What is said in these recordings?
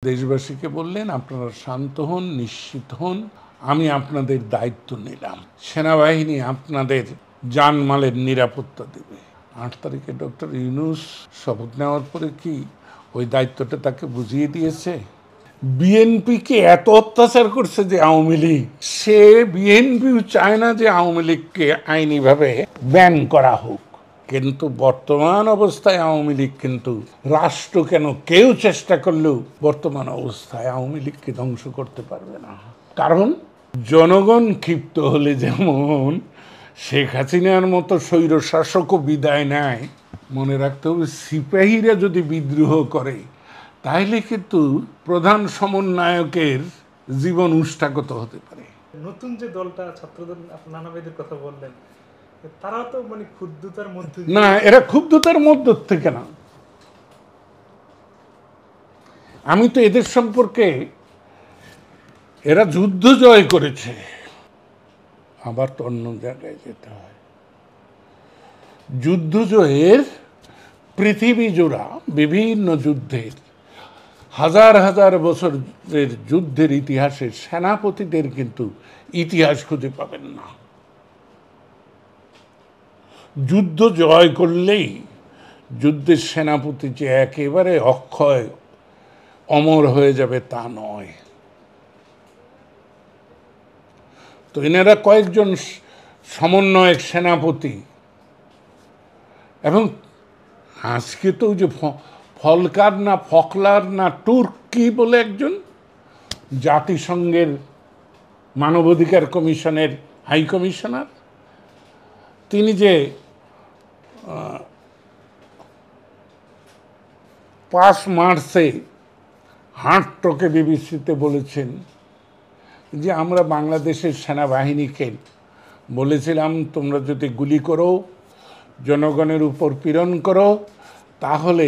দেশবাসীকে বললেন, আপনারা শান্ত হন, নিশ্চিত হন, আমি আপনাদের দায়িত্ব নিলাম, সেনাবাহিনী আপনাদের জানমালের নিরাপত্তা দেবে। ৮ তারিখে ডক্টর ইউনূস শপথ নেওয়ার পরে কি ওই দায়িত্বটা তাকে বুঝিয়ে দিয়েছে? বিএনপিকে এত অত্যাচার করছে যে আওয়ামী লীগ, সে বিএনপিও চায় না যে আওয়ামী লীগকে আইনিভাবে ব্যান করা হোক। কিন্তু বর্তমান অবস্থায় আওয়ামী লীগ কিন্তু রাষ্ট্র কেন কেউ চেষ্টা করলেও বর্তমান অবস্থায় আওয়ামী লীগকে ধ্বংস করতে পারবে না। কারণ জনগণ ক্ষিপ্ত হলে যেমন শেখ হাসিনার মতো স্বৈর শাসকও বিদায় নেয়, মনে রাখতে হবে সিপাহীরা যদি বিদ্রোহ করে তাহলে কিন্তু প্রধান সমন্বয়কের জীবন উষ্ঠাগত হতে পারে। নতুন যে দলটা ছাত্রদল, নানা ভাইদের কথা বললেন, তারা তো মানে ক্ষুব্ধতার মধ্যে না, এরা ক্ষুব্ধতার মধ্য থেকে না। আমি তো এদের সম্পর্কে, এরা যুদ্ধ জয় করেছে, আবার তো অন্য জায়গায় যেতে হয়। যুদ্ধ জয়ের পৃথিবী জোড়া বিভিন্ন যুদ্ধের, হাজার হাজার বছরের যুদ্ধের ইতিহাসে সেনাপতিদের কিন্তু ইতিহাস খুঁজে পাবেন না। যুদ্ধ জয় করলেই যুদ্ধের সেনাপতি যে একেবারে অক্ষয় অমর হয়ে যাবে তা নয়। তো এনারা কয়েকজন সমন্বয়ক সেনাপতি, এবং আজকে তো যে ফলকার না ফকলার না তুর্কি বলে একজন জাতিসংঘের মানবাধিকার কমিশনের হাই কমিশনার, তিনি যে 5 মার্চে হার্টকে বিবিসিতে বলেছেন যে আমরা বাংলাদেশের সেনাবাহিনীকে বলেছিলাম, তোমরা যদি গুলি করো, জনগণের উপর পীড়ন করো, তাহলে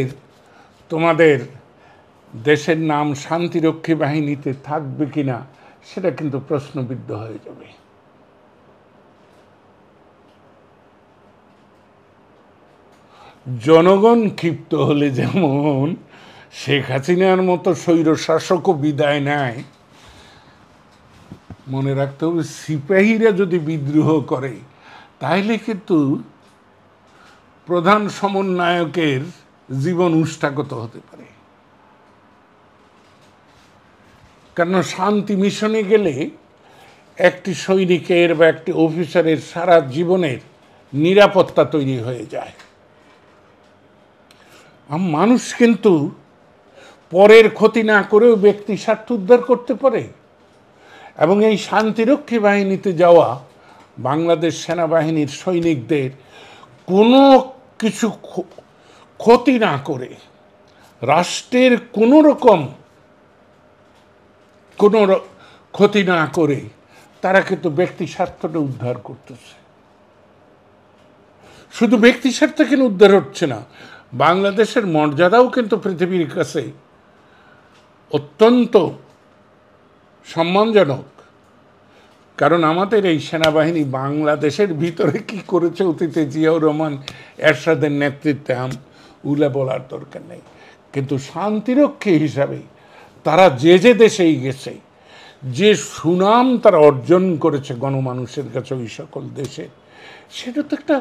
তোমাদের দেশের নাম শান্তিরক্ষী বাহিনীতে থাকবে কিনা সেটা কিন্তু প্রশ্নবিদ্ধ হয়ে যাবে। জনগণ ক্ষিপ্ত হলে যেমন শেখ হাসিনার মতো স্বৈর শাসকও বিদায় নেয়, মনে রাখতে হবে সিপাহীরা যদি বিদ্রোহ করে তাহলে কিন্তু প্রধান সমন্বয়কের জীবন উষ্ঠাগত হতে পারে। কারণ শান্তি মিশনে গেলে একটি সৈনিকের বা একটি অফিসারের সারা জীবনের নিরাপত্তা তৈরি হয়ে যায়। মানুষ কিন্তু পরের ক্ষতি না করেও ব্যক্তি স্বার্থ উদ্ধার করতে পারে, এবং এই শান্তিরক্ষী বাহিনীতে যাওয়া বাংলাদেশ সেনাবাহিনীর সৈনিকদের কোনো কিছু ক্ষতি না করে, রাষ্ট্রের কোনো রকম কোনো ক্ষতি না করে তারা কিন্তু ব্যক্তি স্বার্থটা উদ্ধার করতেছে। শুধু ব্যক্তি স্বার্থ কেন উদ্ধার হচ্ছে না, বাংলাদেশের মর্যাদাও কিন্তু পৃথিবীর কাছে অত্যন্ত সম্মানজনক। কারণ আমাদের এই সেনাবাহিনী বাংলাদেশের ভিতরে কি করেছে অতীতে জিয়াউর রহমান এরশাদের নেতৃত্বে উলে বলার দরকার নেই, কিন্তু শান্তিরক্ষী হিসাবে তারা যে যে দেশেই গেছে, যে সুনাম তারা অর্জন করেছে গণমানুষের কাছে ওই সকল দেশে, সেটা তো একটা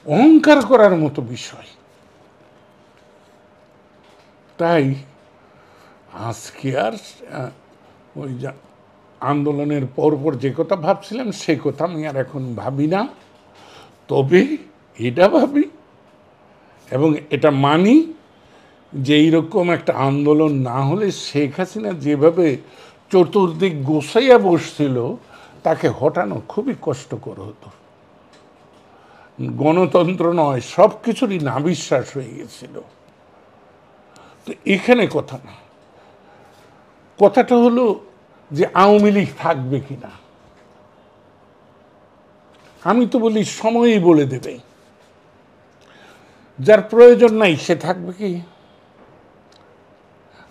অহংকার করার মতো বিষয়। তাই আজকে আর ওই আন্দোলনের পরপর যে কথা ভাবছিলাম সে কথা আমি আর এখন ভাবি না। তবে এটা ভাবি এবং এটা মানি যে এইরকম একটা আন্দোলন না হলে শেখ হাসিনা যেভাবে চতুর্দিক গোছাইয়া বসছিল তাকে হটানো খুবই কষ্টকর হতো। গণতন্ত্র নয়, সব কিছুরই নাবিশ্বাস হয়ে গেছিল। তো এখানে কথা না, কথাটা হলো যে আওয়ামী লীগ থাকবে কিনা। আমি তো বলি সময়ই বলে দেবে, যার প্রয়োজন নাই সে থাকবে কি।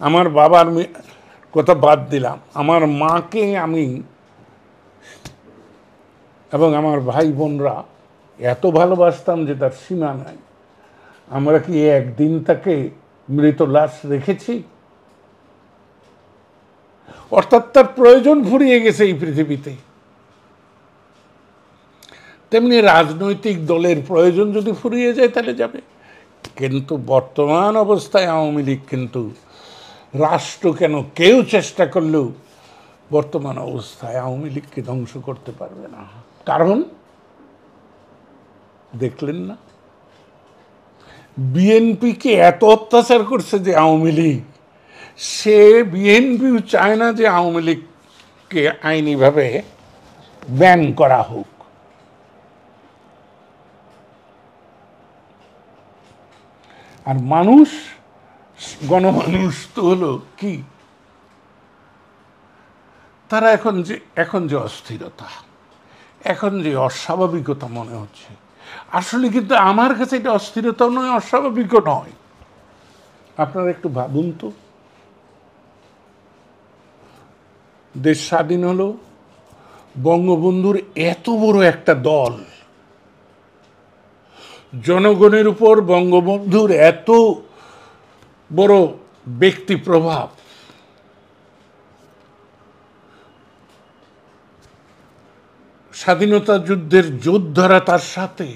আমার বাবার কথা বাদ দিলাম, আমার মাকে আমি এবং আমার ভাই বোনরা এত ভালোবাসতাম যে তার সীমা নাই। আমরা কি একদিন তাকে মৃত লাশ রেখেছি? অর্থাৎ তার প্রয়োজন ফুরিয়ে গেছে এই পৃথিবীতে। তেমনি রাজনৈতিক দলের প্রয়োজন যদি ফুরিয়ে যায় তাহলে যাবে। কিন্তু বর্তমান অবস্থায় আওয়ামী লীগ কিন্তু রাষ্ট্র কেন কেউ চেষ্টা করলেও বর্তমান অবস্থায় আওয়ামী লীগকে ধ্বংস করতে পারবে না। কারণ দেখলেন না বিএনপিকে এত অত্যাচার করছে যে আওয়ামী লীগ, সে বিএনপিও চায় না যে আওয়ামী লীগকে আইনিভাবে ব্যান করা হোক। আর মানুষ, গণমানুষ তো হলো কি, তারা এখন যে অস্থিরতা, এখন যে অস্বাভাবিকতা মনে হচ্ছে, আসলে কিন্তু আমার কাছে এটা অস্থিরতাও নয়, অস্বাভাবিকও নয়। আপনারা একটু ভাবুন তো, দেশ স্বাধীন হলো, বঙ্গবন্ধুর এত বড় একটা দল, জনগণের উপর বঙ্গবন্ধুর এত বড় ব্যক্তি প্রভাব, স্বাধীনতা যুদ্ধের যোদ্ধারা তার সাথে,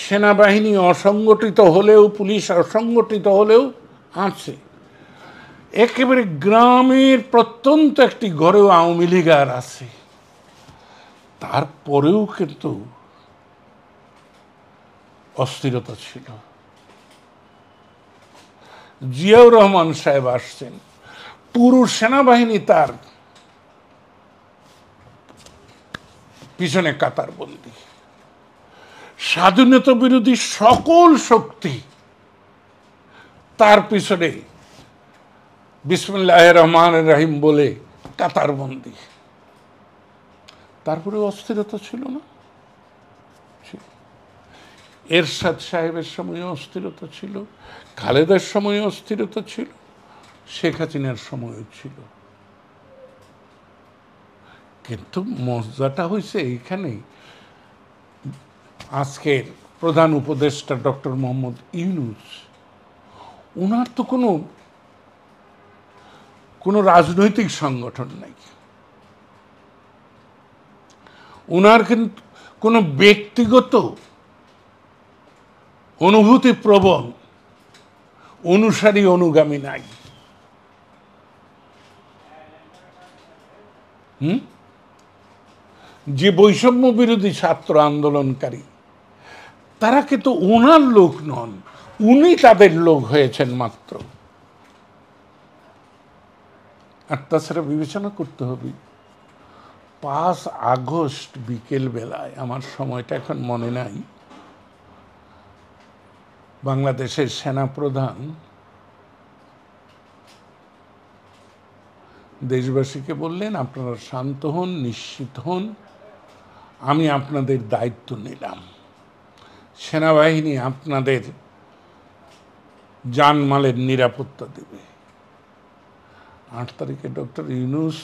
সেনাবাহিনী অসংগঠিত হলেও, পুলিশ অসংগঠিত হলেও আছে। একেবারে গ্রামের প্রত্যন্ত একটি ঘরেও আওয়ামী লীগ আর আছে। তারপরেও কিন্তু অস্থিরতা ছিল। জিয়াউর রহমান সাহেব আসছেন, পুরো সেনাবাহিনী তার পিছনে কাতারবন্দী। স্বাধীনতা বিরোধী সকল শক্তি তার পিছনে বিসমিল্লাহির রহমানির রহিম বলে কাতারবন্দী। তারপরে অস্থিরতা ছিল না? এরশাদ সাহেবের সময় অস্থিরতা ছিল, খালেদার সময় অস্থিরতা ছিল, শেখ হাসিনার সময়ও ছিল। কিন্তু মজাটা হয়েছে এইখানেই, আজকের প্রধান উপদেষ্টা ডক্টর মোহাম্মদ ইউনূস, ওনার তো কোনো রাজনৈতিক সংগঠন নাই, ওনার কিন্তু কোনো ব্যক্তিগত অনুভূতি প্রবণ অনুসারী অনুগামী নাই। যে বৈষম্য বিরোধী ছাত্র আন্দোলনকারী, তারা কিন্তু ওনার লোক নন, উনি তাদের লোক হয়েছেন মাত্র। আর তাছাড়া বিবেচনা করতে হবে, 5 আগস্ট বিকেল বেলায়, আমার সময়টা এখন মনে নাই, বাংলাদেশের সেনাপ্রধান দেশবাসীকে বললেন, আপনারা শান্ত হন, নিশ্চিত হন, আমি আপনাদের দায়িত্ব নিলাম, সেনাবাহিনী আপনাদের জানমালের নিরাপত্তা দেবে। 8 তারিখে ডক্টর ইউনূস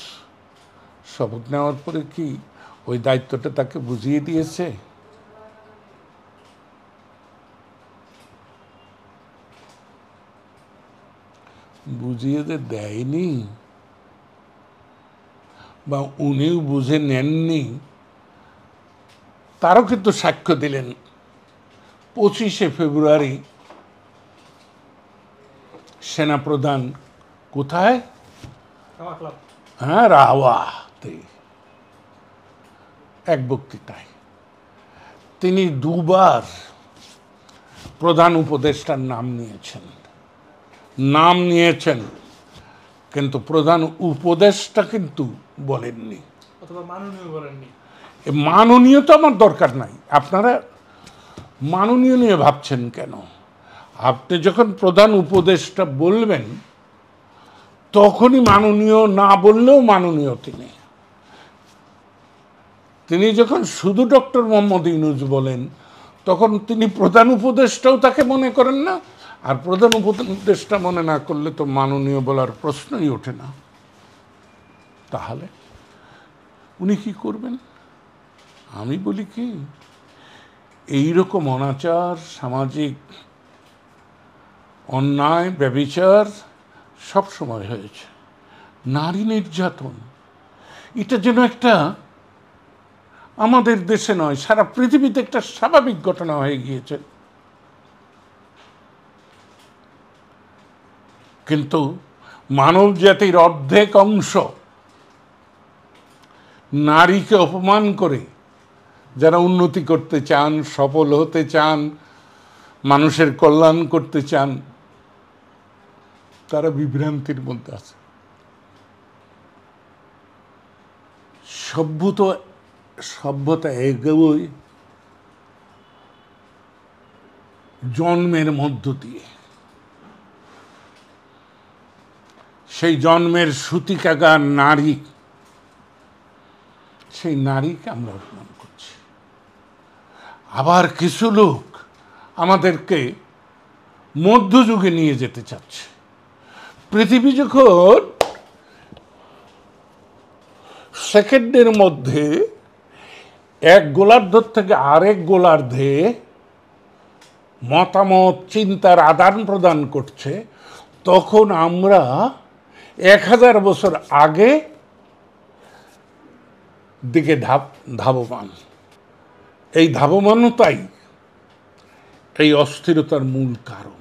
শপথ নেওয়ার পরে কি ওই দায়িত্বটা তাকে বুঝিয়ে দিয়েছে? বুঝিয়ে যে দেয়নি, বা উনিও বুঝে নেননি, তারও কিন্তু সাক্ষ্য দিলেন 25শে ফেব্রুয়ারি সেনাপ্রধান কোথায়? হ্যাঁ, রাওয়াতে এক বক্তৃতায় তিনি 2 বার প্রধান উপদেষ্টার নাম নিয়েছেন, কিন্তু প্রধান উপদেষ্টা কিন্তু বলেননি, অথবা মাননীয় বলেননি। মাননীয় তো আমার দরকার নাই, আপনারা মাননীয় নিয়ে ভাবছেন কেন? আপনি যখন প্রধান উপদেষ্টা বলবেন তখনই মাননীয়, না বললেও মাননীয় তিনি যখন শুধু ডক্টর মোহাম্মদ ইউনূস বলেন তখন তিনি প্রধান উপদেষ্টাও তাকে মনে করেন না, আর প্রধান উপদেষ্টা মনে না করলে তো মাননীয় বলার প্রশ্নই ওঠে না। তাহলে উনি কি করবেন? আমি বলি কি, এইরকম অনাচার, সামাজিক অন্যায় ব্যভিচার সব সময় হয়েছে। নারী নির্যাতন এটা যেন একটা আমাদের দেশে নয়, সারা পৃথিবীতে একটা স্বাভাবিক ঘটনা হয়ে গিয়েছে। কিন্তু মানব জাতির অর্ধেক অংশ নারীকে অপমান করে যারা উন্নতি করতে চান, সফল হতে চান, মানুষের কল্যাণ করতে চান, তারা বিভ্রান্তির মধ্যে আছে। সভ্যতা এগোয় জন্মের মধ্য দিয়ে। সেই জন্মের সূতিকাগার নারী, সেই নারীকে আমরা অপমান করছি। আবার কিছু লোক আমাদেরকে মধ্যযুগে নিয়ে যেতে চাচ্ছে। পৃথিবী যখন সেকেন্ডের মধ্যে এক গোলার্ধ থেকে আরেক গোলার্ধে মতামত চিন্তার আদান প্রদান করছে, তখন আমরা 1000 বছর আগে দিকে ধাবমান। এই ধাবমানতাই এই অস্থিরতার মূল কারণ।